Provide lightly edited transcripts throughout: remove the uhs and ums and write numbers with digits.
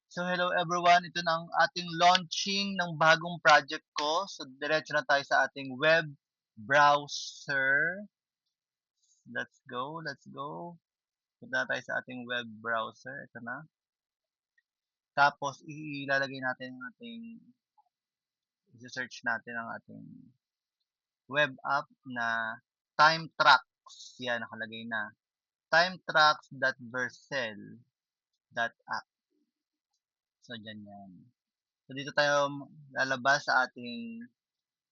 So hello everyone, ito na ang ating launching ng bagong project ko. So diretso na tayo sa ating web browser. Let's go, let's go. Punta na tayo sa ating web browser. Ito na. Tapos ilalagay natin ang ating, i-search natin ang ating web app na Time Tracks. Yan, nakalagay na. Timetracks.vercel.app. So dyan yan. So dito tayo lalabas sa ating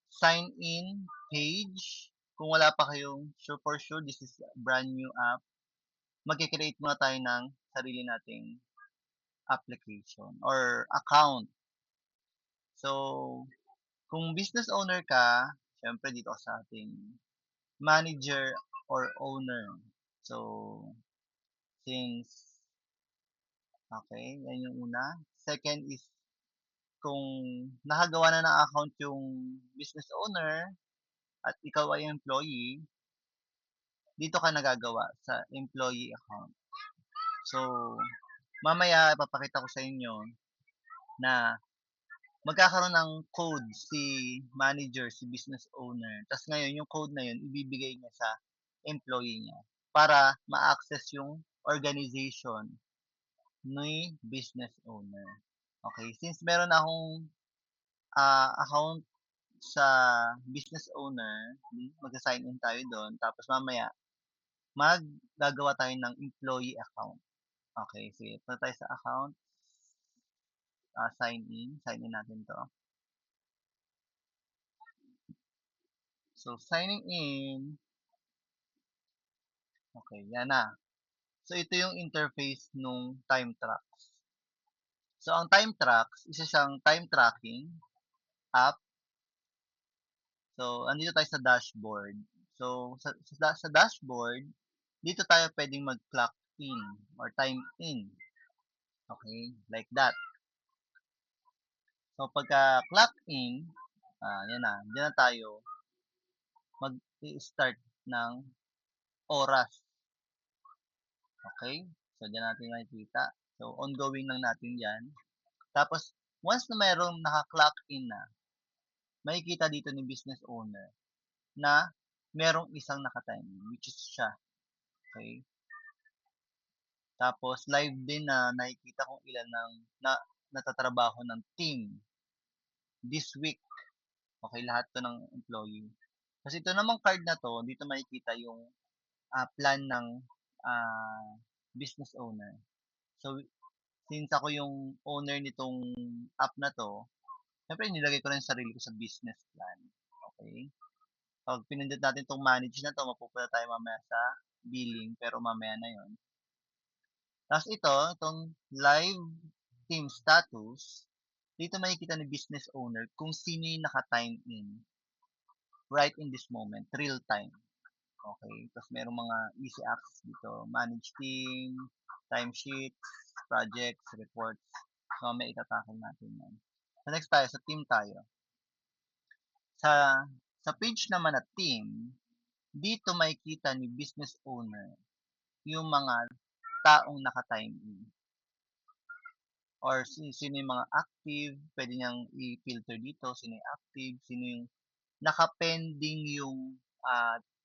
sign in page. Kung wala pa kayong sure for sure, this is a brand new app. Magkikreate muna tayo ng sarili nating application or account. So, kung business owner ka, syempre dito ka sa ating manager or owner. So, since, okay, yan yung una. Second is, kung nakagawa na ng account yung business owner at ikaw ay employee, dito ka nagagawa sa employee account. So, mamaya ipapakita ko sa inyo na magkakaroon ng code si manager, si business owner. Tapos ngayon, yung code na yun, ibibigay niya sa employee niya para ma-access yung organization ni business owner. Okay, since meron akong account sa business owner, mag-sign in tayo doon. Tapos mamaya, gagawa tayo ng employee account. Okay, sige. Punta tayo sa account, sign in. Sign in natin to. So, signing in. Okay, yan na. So, ito yung interface nung time tracks. So, ang time tracks, isa siyang time tracking app. So, andito tayo sa dashboard. So, sa dashboard, dito tayo pwedeng mag-clock in or time in. Okay, like that. So, pagka clock in, yan na, dyan na tayo mag-i-start ng oras. Okay? So, dyan natin makikita. So, ongoing lang natin yan. Tapos, once na mayroong naka-clock in na, makikita dito ni business owner na merong isang naka-time in, which is siya. Okay? Tapos, live din na nakikita kung ilan ng natatrabaho ng team this week. Okay, lahat to ng employee. Kasi ito namang card na to, dito makikita yung plan ng business owner. So, since ako yung owner nitong app na to, syempre nilagay ko rin sarili ko sa business plan. Okay? Pag pinindot natin itong manage na to, mapupunta tayo mamaya sa billing, pero mamaya na yon. Tapos itong live team status, dito makikita ni business owner kung sino yung naka-time in right in this moment, real time. Okay? Tapos merong mga easy access dito, manage team, timesheets, projects, reports. So, may itatakil natin yan. So, next tayo, sa team tayo. Sa page naman na team, dito makikita ni business owner yung mga taong naka-time in. Or sino yung mga active, pwede niyang i-filter dito, sino yung active, sino yung naka-pending yung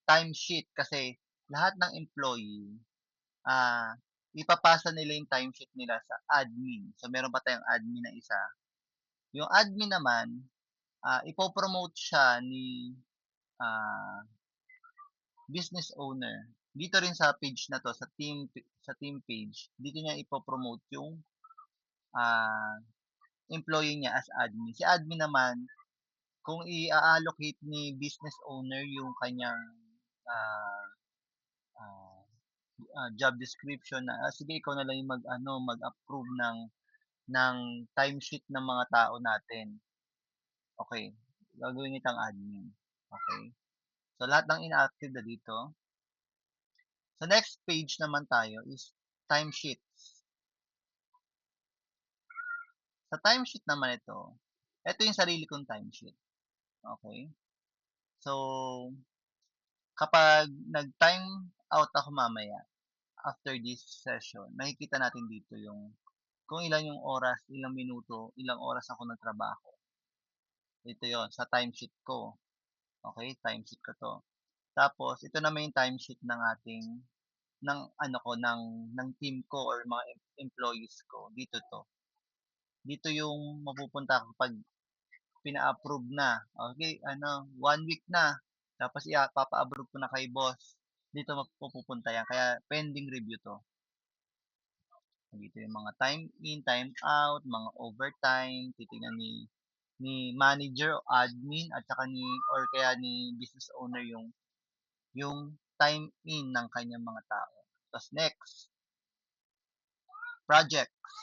timesheet kasi lahat ng employee, ipapasa nila yung timesheet nila sa admin. So, meron pa tayong admin na isa. Yung admin naman, ipopromote siya ni ah, business owner. Dito rin sa page na to, sa team page, dito niya ipopromote yung ah, employee niya as admin. Si admin naman, kung i-allocate ni business owner yung kanyang ah, ah, job description na sige ikaw na lang yung mag-approve ng timesheet ng mga tao natin. Okay. Gagawin nitang admin. Okay. So lahat ng inactive na dito. Sa next page naman tayo is timesheets. Sa timesheet naman ito yung sarili kong timesheet. Okay? So, kapag nag-time out ako mamaya, after this session, makikita natin dito yung kung ilan yung oras, ilang minuto, ilang oras ako nagtrabaho. Ito yon sa timesheet ko. Okay, timesheet ko 'to. Tapos ito naman yung timesheet ng ating ng ano ko, ng team ko or mga employees ko, dito 'to. Dito yung mapupunta kapag pina-approve na. Okay, ano, 1 week na, tapos papa-approve ko na kay boss. Dito mapupunta yan, kaya pending review 'to. Dito yung mga time in, time out, mga overtime, titingnan ni manager o admin at saka ni or kaya ni business owner yung time in ng kanyang mga tao. Tapos next, projects.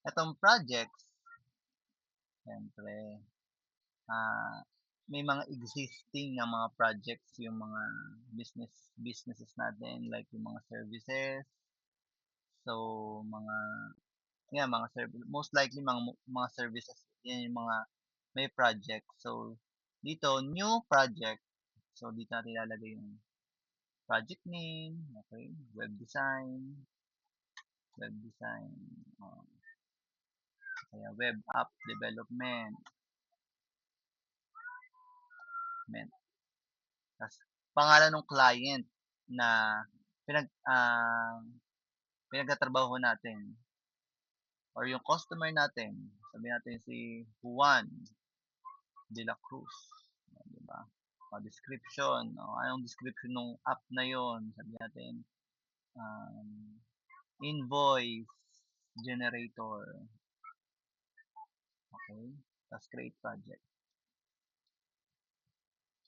Itong projects, siyempre, ah, may mga existing na mga projects yung mga businesses natin like yung mga services. So, mga mga most likely mga services yan yung mga may project. So, dito new project. So, dito natin ilalagay yung project name, okay, web design, uh, kaya web app development, tas pangalan ng client na pinag pinagtatrabaho natin or yung customer natin. Sabihin natin si Juan de la Cruz, di ba? O description, o anong description ng app na yon? Sabihin natin um, invoice generator, okay? Tapos create project.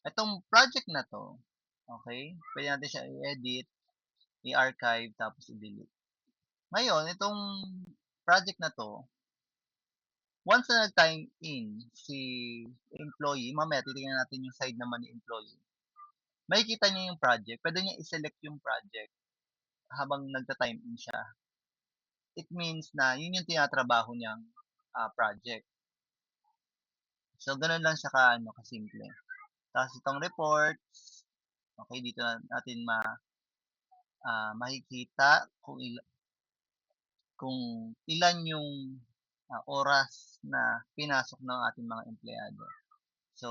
Itong project na 'to, okay, puwede natin siya i-edit, i-archive, tapos i-delete. Ngayon, itong project na 'to, once na nag-time in si employee, mamaya titingnan natin yung side naman ni employee. Makikita niya yung project, puwede niya i-select yung project habang nagta-time in siya. It means na yun yung tinatrabaho niyang, project. So, gano'n lang siya ka-ano, kasimple. Tapos itong reports, okay, dito natin makikita kung ilan yung oras na pinasok ng ating mga empleyado. So,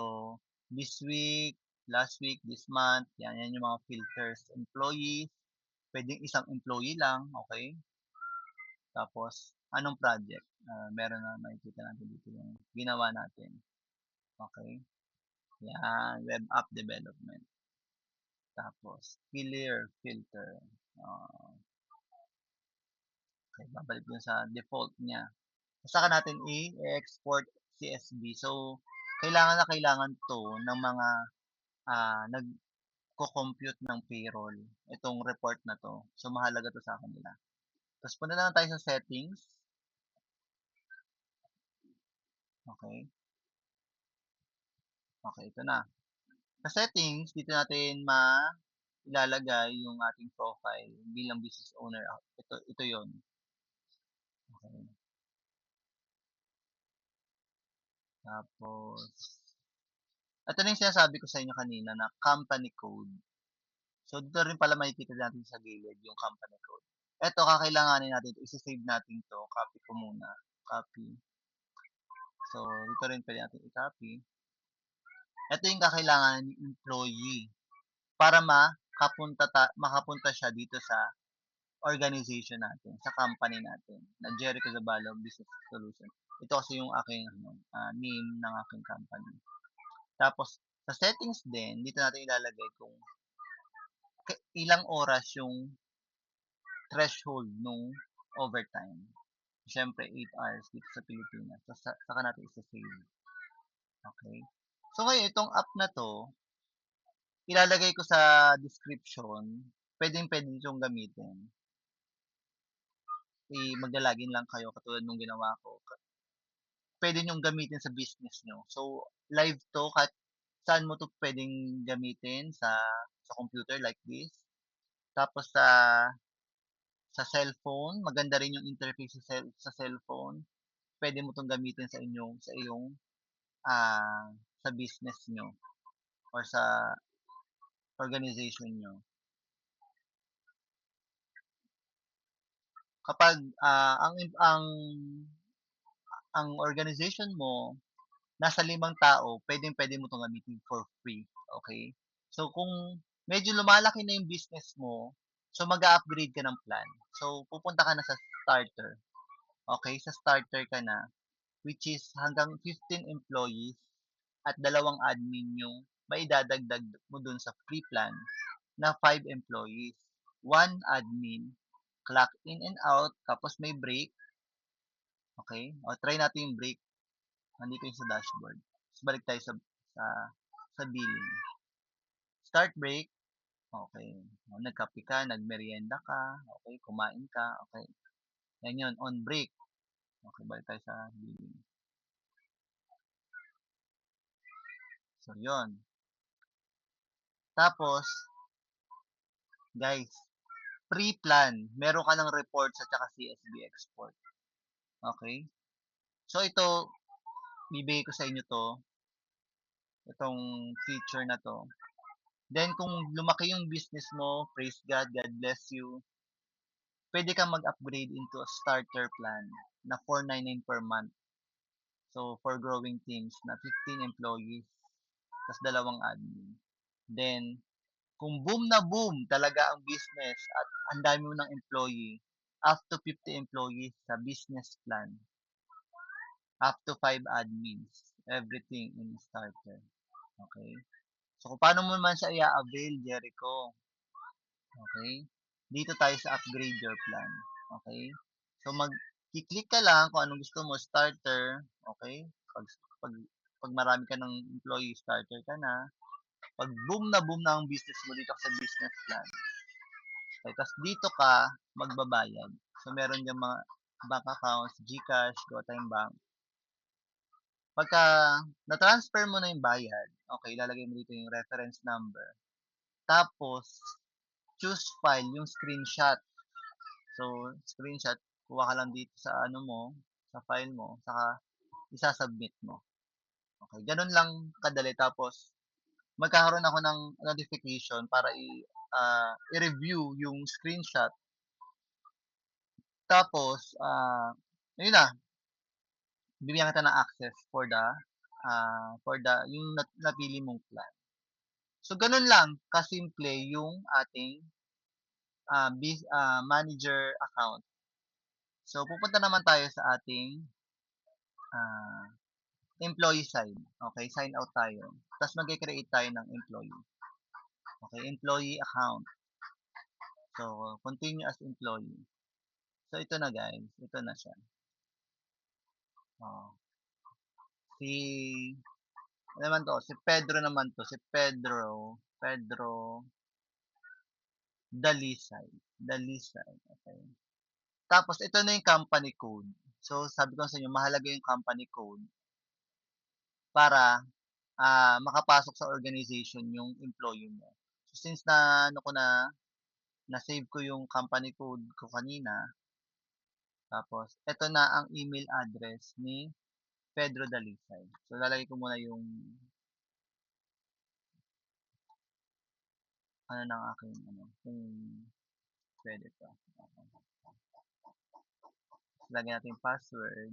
this week, last week, this month, yan yung mga filters. Employees, pwedeng isang employee lang, okay? Tapos, anong project? Meron na makikita natin dito yung ginawa natin. Okay? Yan, web app development. Tapos, clear filter. Uh, okay, babalik dun sa default niya. Saka natin i-export CSV. So, kailangan na kailangan to ng mga nagko-compute ng payroll. Itong report na to. So, mahalaga to sa kanila. Tapos, punta na lang tayo sa settings. Okay. Okay, ito na. Sa settings, dito natin ilalagay yung ating profile bilang business owner. Ito yon. Okay. Tapos, ito na yung sinasabi ko sa inyo kanina na company code. So, dito rin pala makikita natin sa gilid yung company code. Ito, kakailanganin natin ito. Isi-save natin to. Copy ko muna. Copy. So, dito rin pwede natin i-copy. Ito yung kakailangan ng employee para makapunta siya dito sa organization natin, sa company natin, na Jericho Zabalo Business Solution. Ito kasi yung aking name ng aking company. Tapos, sa settings din, dito natin ilalagay kung ilang oras yung threshold nung overtime. Siyempre, 8 hours dito sa Pilipinas. So, saka natin isa-save. Okay? So, ngayon, itong app na to, ilalagay ko sa description, pwedeng-pwede itong gamitin. Magla-login lang kayo katulad nung ginawa ko. Pwede nyong gamitin sa business nyo. So, live to, kahit saan mo to pwedeng gamitin sa computer like this. Tapos sa cellphone, maganda rin yung interface sa cellphone. Pwede mo 'tong gamitin sa iyong sa business nyo or sa organization nyo. kapag ang organization mo nasa 5 tao, pwedeng-pwede mo 'tong gamitin for free, okay? So, kung medyo lumalaki na yung business mo, so mag-a-upgrade ka ng plan. So, pupunta ka na sa starter, okay? Sa starter ka na, which is hanggang 15 employees at 2 admin yung maidadagdag mo dun sa free plan na 5 employees, 1 admin, clock in and out, tapos may break, okay? O, try natin yung break. Nandito yung sa dashboard. Tapos balik tayo sa billing. Start break, okay. O, nagkape ka, nagmerienda ka, okay, kumain ka, okay. Yan yun, on break. Okay, balik tayo sa billing. So, yun. Tapos, guys, pre-plan. Meron ka ng reports at saka CSV export. Okay? So, ito, bibigay ko sa inyo to, itong feature na to. Then, kung lumaki yung business mo, praise God, God bless you, pwede kang mag-upgrade into a starter plan na 499 per month. So, for growing teams na 15 employees, tas 2 admin. Then, kung boom na boom talaga ang business at ang dami mo ng employee, up to 50 employees sa business plan, up to 5 admins, everything in starter. Okay? So, kung paano mo man siya i-avail, Jericho, okay? Dito tayo sa upgrade your plan. Okay? So, mag-click ka lang kung anong gusto mo, starter, okay? Pag, pag marami ka ng employee, starter ka na. Pag boom na ang business mo dito sa business plan, okay, tapos dito ka magbabayad. So, meron yung mga bank accounts, GCash, GoTime Bank. Pagka na-transfer mo na yung bayad, okay, ilalagay mo dito yung reference number. Tapos, choose file, yung screenshot. So, screenshot, kuha ka lang dito sa ano mo, sa file mo, saka isa-submit mo. Okay, ganun lang kadali. Tapos, magkakaroon ako ng notification para i-review yung screenshot. Tapos, yun na, bibigyan kita ng access for the yung napili mong plan. So, ganun lang kasimple yung ating manager account. So, pupunta naman tayo sa ating ah, employee side. Okay, sign out tayo. Tapos mag-create tayo ng employee. Okay, employee account. So, continue as employee. So, ito na guys. Ito na siya. Oh. Si, ano naman to? Si Pedro naman to. Si Pedro Dalisay. Dalisay. Okay. Tapos, ito na yung company code. So, sabi ko sa inyo, mahalaga yung company code para makapasok sa organization yung employee mo. So, since na ano ko na-save ko yung company code ko kanina, tapos eto na ang email address ni Pedro Dalisay. So, lalagay ko muna yung ano ng aking ano, kung pwede to. Okay. Lagyan natin yung password.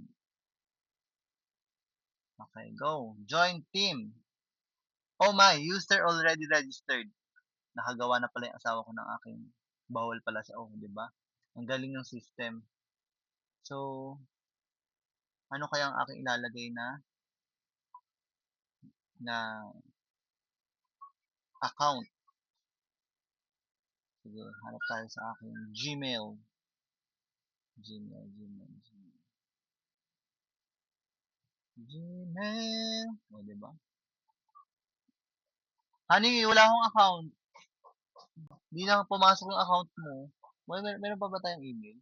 Okay, go. Join team. Oh my, user already registered. Nakagawa na pala yung asawa ko ng aking bawal pala siya. Oh, di ba? Ang galing ng system. So, ano kaya ang aking ilalagay na account? Sige, hanap tayo sa aking Gmail. Gmail. O, diba? Honey, wala akong account. Hindi na pumasok yung account mo. Meron pa ba tayong email?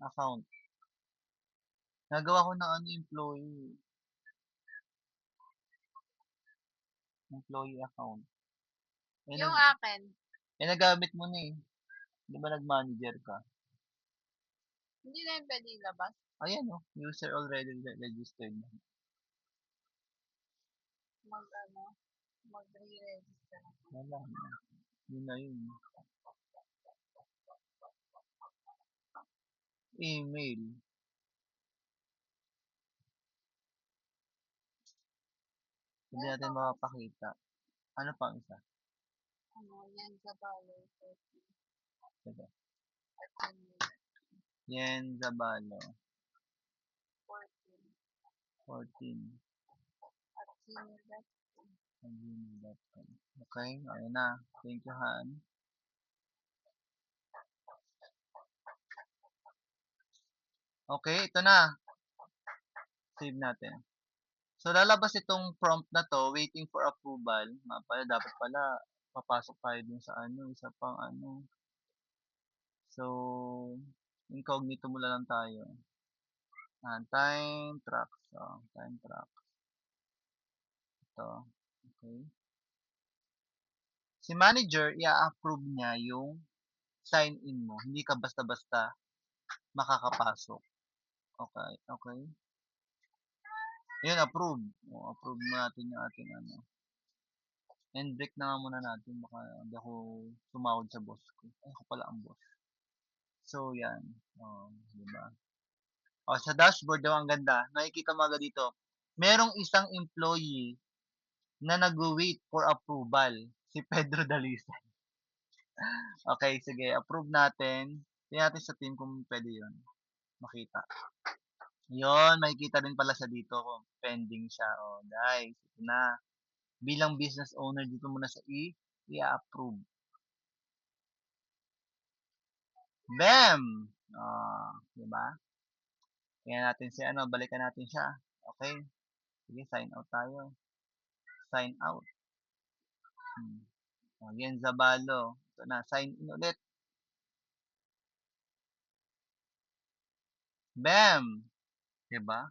Account. Nagawa ko ng ano, employee account. Eh, Yung akin, nagamit mo na eh. Di ba nag-manager ka? hindi na yung pwede ilabas. Ayan oh, user already registered. Mag ano. Magre-register. Wala na. Yun na yun. Email. Hindi natin makapakita. Ano pang isa? Yan sa dollar. Sige. At gmail. Yen Zabalo. 14. 14. At gmail.com. gmail.com. Okay, ayun na. Thank you, Han. Okay, ito na. Save natin. So, lalabas itong prompt na to, waiting for approval. Nga pala, dapat pala, papasok tayo dun sa ano, isa pang ano. So, incognito muna lang tayo. Time track. So, time track. Ito. Okay. Si manager, i-approve niya yung sign in mo. Hindi ka basta-basta makakapasok. Okay. Okay. Yun, approve. O, approve natin yung ating ano. And break na nga muna natin. Baka hindi ako tumawad sa boss ko. Ay, ako pala ang boss. So, yan. Diba? O, sa dashboard daw ang ganda. Nakikita mo agad dito. Merong isang employee na nag-wait for approval. Si Pedro Dalisa. Okay, sige. Approve natin. Tingnan natin sa team kung pwede yun. Makita. Yun, makikita din pala siya dito kung pending siya. O, guys. Ito na. Bilang business owner, dito muna sa i-approve. Bam! Di ba? Tingnan natin si ano, balikan natin siya. Okay? Sige, sign out tayo. Sign out. Yan, Zabalo. Ito na, sign in ulit. Bam! Di ba?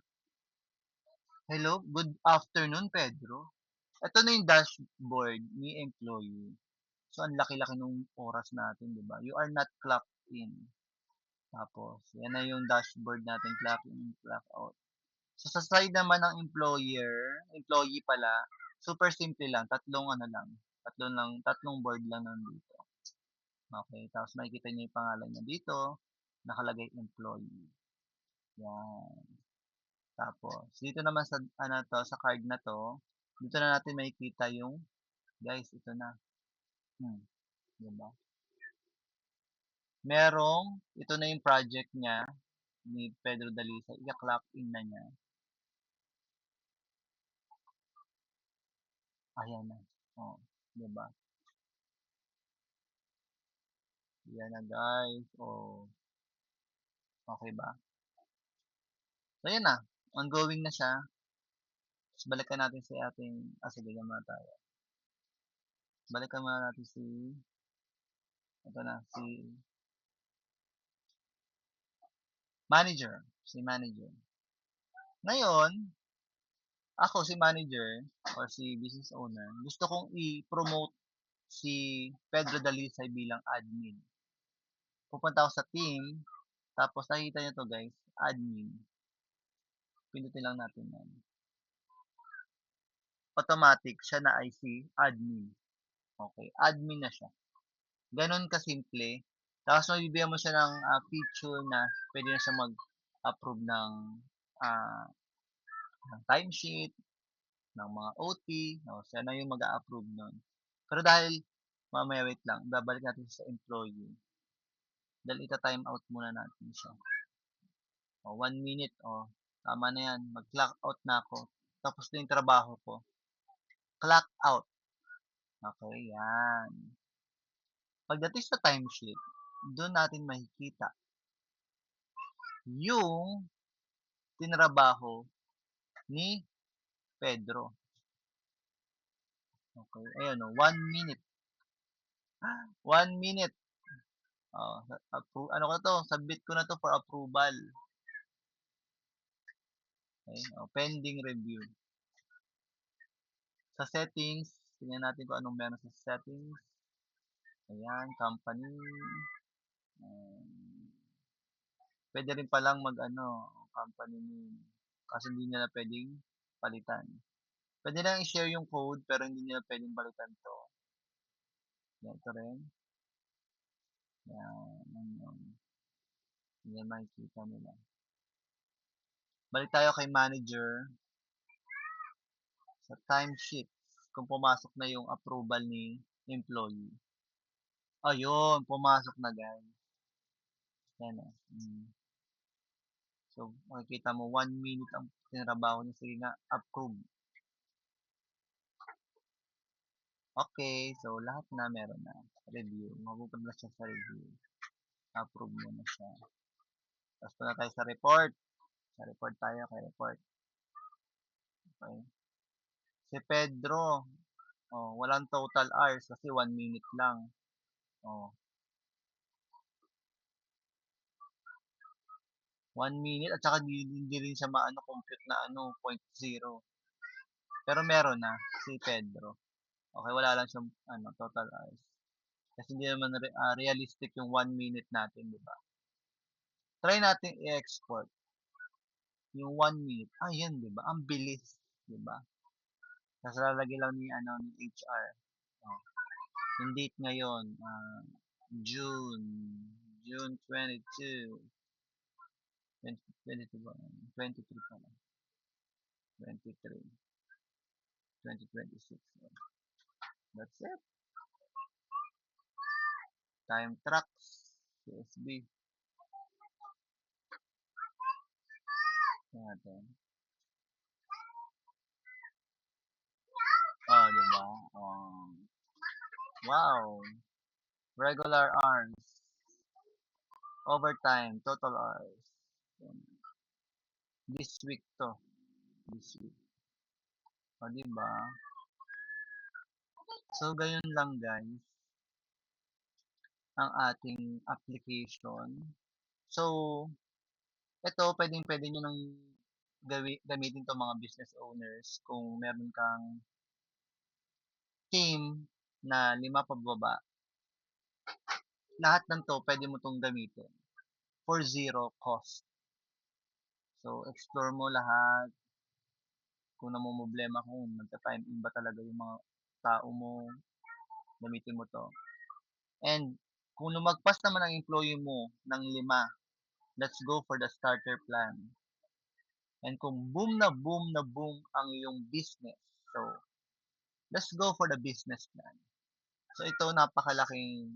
Hello, good afternoon, Pedro. Ito na yung dashboard ni employee. So, ang laki-laki ng oras natin, di ba? You are not clocked in. Tapos, yan na yung dashboard natin, clock in, clock out. So, sa side naman ng employee pala, super simple lang. Tatlong ano lang. Tatlong board lang nandito. Okay. Tapos, makikita niyo yung pangalan niya dito. Nakalagay employee. Yan. Tapos, dito naman sa, ano to, sa card na to, dito na natin makikita yung, guys, ito na. Diba? Ito na yung project niya, ni Pedro Dalisa. I-clock in na niya. Ayan na. Oh, diba? Yan na guys. Oh, okay ba? So, yan na. Ongoing na siya. Tapos balikan natin si ating, sige, muna tayo. Balikan muna natin ito na, si manager. Si manager. Ngayon, ako si manager or si business owner, gusto kong i-promote si Pedro Dalisay bilang admin. Pupunta ako sa team, tapos nakikita nyo to guys, admin. Pindutin lang natin yan. Automatic, siya na ay si admin. Okay, admin na siya. Ganon kasimple. Tapos mabibigyan mo siya ng feature na pwede na siya mag-approve uh, ng timesheet, ng mga OT. No? Siya na yung mag-a-approve nun. Pero dahil, mamaya wait lang, babalik natin sa employee. Dahil ita-time out muna natin siya. 1 minute, tama na yan. Mag-clock out na ako. Tapos na yung trabaho ko. Clock out. Okay, yan. Pagdating sa timesheet, doon natin makikita yung tinrabaho ni Pedro. Okay, ayun 1 minute. 1 minute. Ano ko to? Submit ko na to for approval. Okay, pending review. Sa settings, tingnan natin kung anong meron sa settings. Ayan, company. Pwede rin palang company name. Kasi hindi nila pwedeng palitan. Puwede nilang i-share yung code pero hindi nila puwedeng balikan 'to. Ganito rin, 'yan, ganyan. Yan makikita nila. Balik tayo kay manager, sa timesheet, kung pumasok na yung approval ni employee. Ayun, pumasok na guys. Yan, oh. So, makikita mo 1 minute ang tinrabaho niya, sige nga, approve. Okay, so lahat na meron na. Review, mapupunta na siya sa review. Approve mo na siya. Tapos punta tayo sa report. Sa report tayo, kay report. Okay. Si Pedro, oh, walang total hours kasi 1 minute lang. Oh, 1 minute at saka hindi rin siya maano compute na ano, point zero. Pero meron na si Pedro. Okay, wala lang siyang ano, total hours. Kasi hindi naman realistic yung 1 minute natin, di ba? Try natin i-export yung 1 minute. Ayan, di ba? Ang bilis, di ba? Tapos lalagay lang ni ano ni HR. Oh, yung date ngayon, June, June 22, 2022 ba? 23 pala. 23, 2026. That's it. Time tracks, CSB. Natin. Oh, di ba? Oh, wow. Regular hours. Overtime, total hours. This week to. This week. O, di ba? So, gayon lang guys ang ating application. So, ito pwedeng-pwede nyo nang gamitin 'to mga business owners kung meron kang team na 5 pababa. Lahat ng 'to pwede mo 'tong gamitin for zero cost. So, explore mo lahat kung namomroblema kung magta-time in ba talaga yung mga tao mo, gamitin mo 'to. And kung lumagpas naman ang employee mo ng 5, let's go for the starter plan. And kung boom na boom na boom ang iyong business, so let's go for the business plan. So ito napakalaking,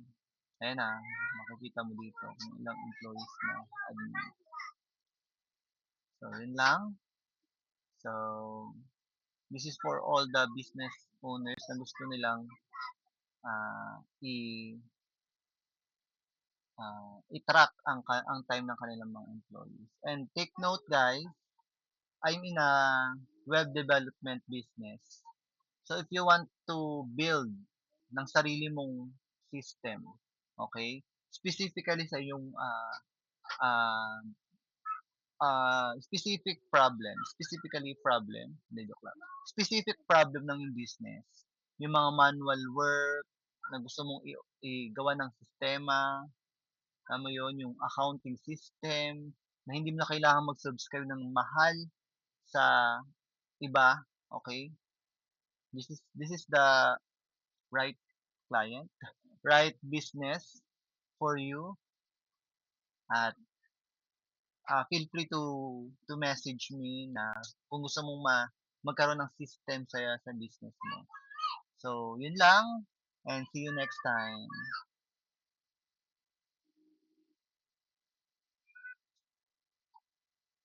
ayan na, makikita mo dito kung ilang employees na admin. So yun lang. So this is for all the business owners na gusto nilang uh, i i-track ang time ng kanilang mga employees. And take note guys, I'm in a web development business. So if you want to build ng sarili mong system, okay? Specifically sa yung uh, specifically problem, hindi joke lang. Specific problem ng yung business. Yung mga manual work na gusto mong igawa ng sistema, alam mo yun, yung accounting system, na hindi mo na kailangan mag-subscribe ng mahal sa iba, okay? This is the right client, right business for you, at feel free to message me na kung gusto mong magkaroon ng system sa business mo. So, yun lang, and see you next time.